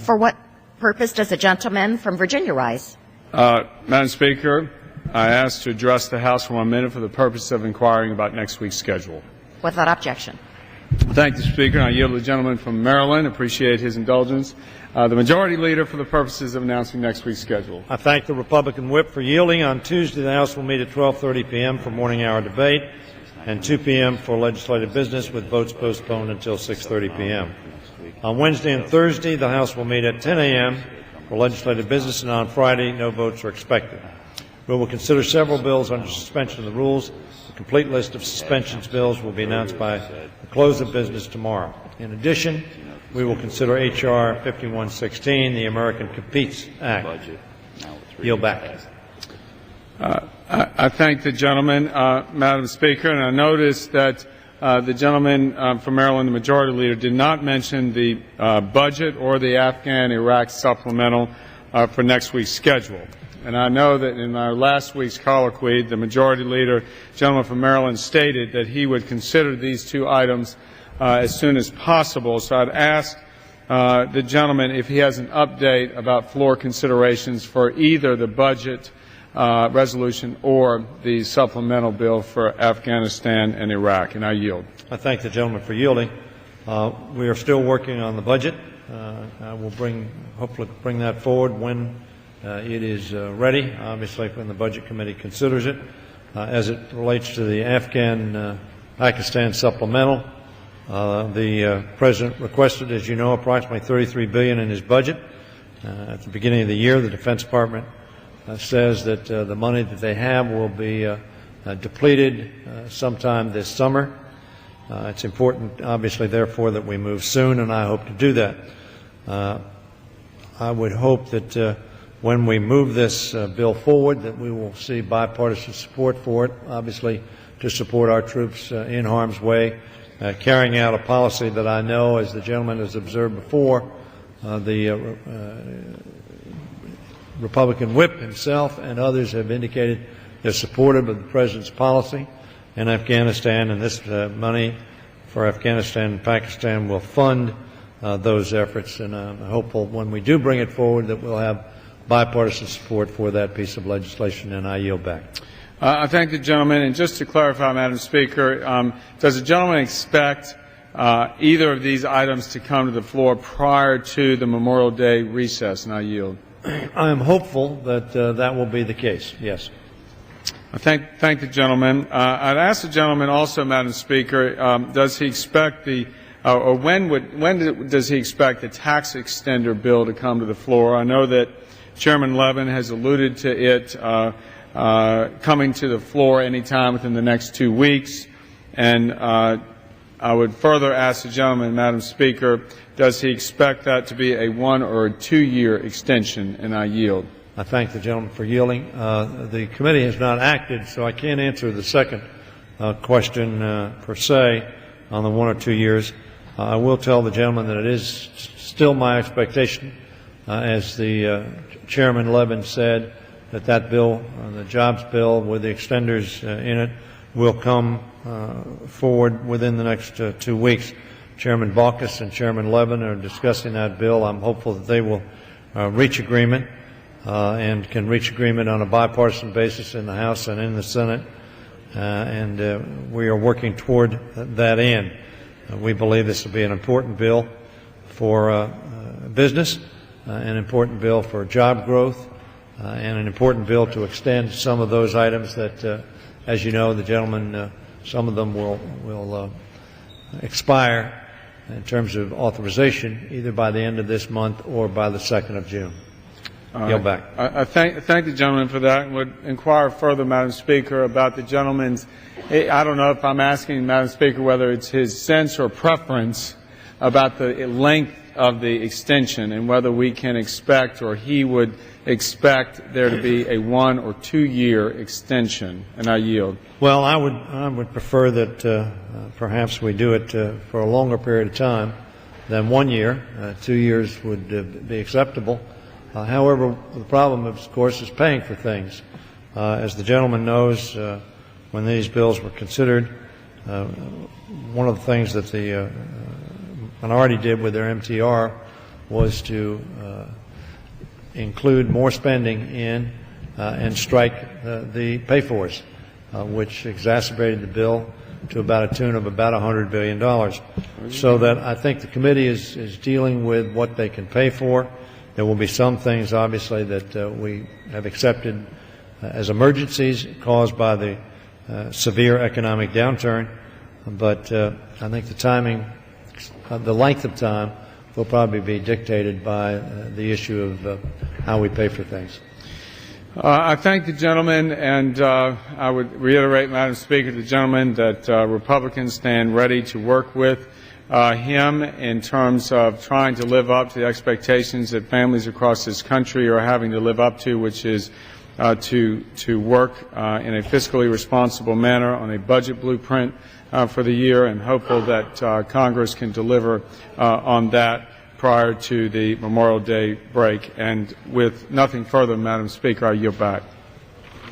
For what purpose does the gentleman from Virginia rise? Madam Speaker, I ask to address the House for 1 minute for the purpose of inquiring about next week's schedule. Without objection. Thank you, Speaker. And I yield to the gentleman from Maryland. Appreciate his indulgence. The Majority Leader for the purposes of announcing next week's schedule. I thank the Republican Whip for yielding. On Tuesday, the House will meet at 12:30 p.m. for morning hour debate and 2 p.m. for legislative business, with votes postponed until 6:30 p.m. On Wednesday and Thursday, the House will meet at 10 a.m. for legislative business, and on Friday, no votes are expected. We will consider several bills under suspension of the rules. The complete list of suspensions bills will be announced by the close of business tomorrow. In addition, we will consider H.R. 5116, the American Competes Act. Yield back. I thank the gentleman, Madam Speaker, and I noticed that the gentleman from Maryland, the Majority Leader, did not mention the budget or the Afghan-Iraq supplemental for next week's schedule. And I know that in our last week's colloquy, the Majority Leader, gentleman from Maryland, stated that he would consider these two items as soon as possible. So I'd ask the gentleman if he has an update about floor considerations for either the budget resolution or the supplemental bill for Afghanistan and Iraq. And I yield. I thank the gentleman for yielding. We are still working on the budget. I will hopefully bring that forward when it is ready, obviously when the Budget Committee considers it. As it relates to the Afghan-Pakistan supplemental, the President requested, as you know, approximately $33 billion in his budget. At the beginning of the year, the Defense Department says that the money that they have will be depleted sometime this summer. It's important, obviously, therefore, that we move soon, and I hope to do that. I would hope that when we move this bill forward, that we will see bipartisan support for it, obviously to support our troops in harm's way, carrying out a policy that I know, as the gentleman has observed before, the Republican Whip himself and others have indicated they're supportive of the President's policy in Afghanistan, and this money for Afghanistan and Pakistan will fund those efforts, and I'm hopeful when we do bring it forward that we'll have bipartisan support for that piece of legislation, and I yield back. I thank the gentleman, and just to clarify, Madam Speaker, does the gentleman expect either of these items to come to the floor prior to the Memorial Day recess? And I yield. I am hopeful that that will be the case, yes. I thank the gentleman. I'd ask the gentleman also, Madam Speaker, does he expect or when does he expect the tax extender bill to come to the floor? I know that Chairman Levin has alluded to it coming to the floor anytime within the next 2 weeks. And I would further ask the gentleman, Madam Speaker, does he expect that to be a 1 or a 2 year extension? And I yield. I thank the gentleman for yielding. The committee has not acted, so I can't answer the second question per se on the 1 or 2 years. I will tell the gentleman that it is still my expectation, as the Chairman Levin said, that bill, the jobs bill with the extenders in it, will come forward within the next 2 weeks. Chairman Baucus and Chairman Levin are discussing that bill. I'm hopeful that they will reach agreement and can reach agreement on a bipartisan basis in the House and in the Senate, and we are working toward that end. We believe this will be an important bill for business, an important bill for job growth, and an important bill to extend some of those items that, as you know, the gentleman, some of them will expire in terms of authorization either by the end of this month or by the 2nd of June. Yield back. I thank the gentleman for that, and would inquire further, Madam Speaker, about the gentleman's, I don't know if I'm asking, Madam Speaker, whether it's his sense or preference about the length of the extension and whether we can expect, or he would expect, there to be a 1 or 2 year extension. And I yield. Well, I would prefer that perhaps we do it for a longer period of time than 1 year. 2 years would be acceptable. However, the problem, of course, is paying for things. As the gentleman knows, when these bills were considered, one of the things that the minority did with their MTR was to include more spending in and strike the pay-fors, which exacerbated the bill to about a tune of about $100 billion. So that I think the committee is dealing with what they can pay for. There will be some things, obviously, that we have accepted as emergencies caused by the severe economic downturn, but I think the timing, the length of time, will probably be dictated by the issue of how we pay for things. I thank the gentleman, and I would reiterate, Madam Speaker, to the gentleman that Republicans stand ready to work with him in terms of trying to live up to the expectations that families across this country are having to live up to, which is to work in a fiscally responsible manner on a budget blueprint for the year, and hopeful that Congress can deliver on that prior to the Memorial Day break. And with nothing further, Madam Speaker, I yield back.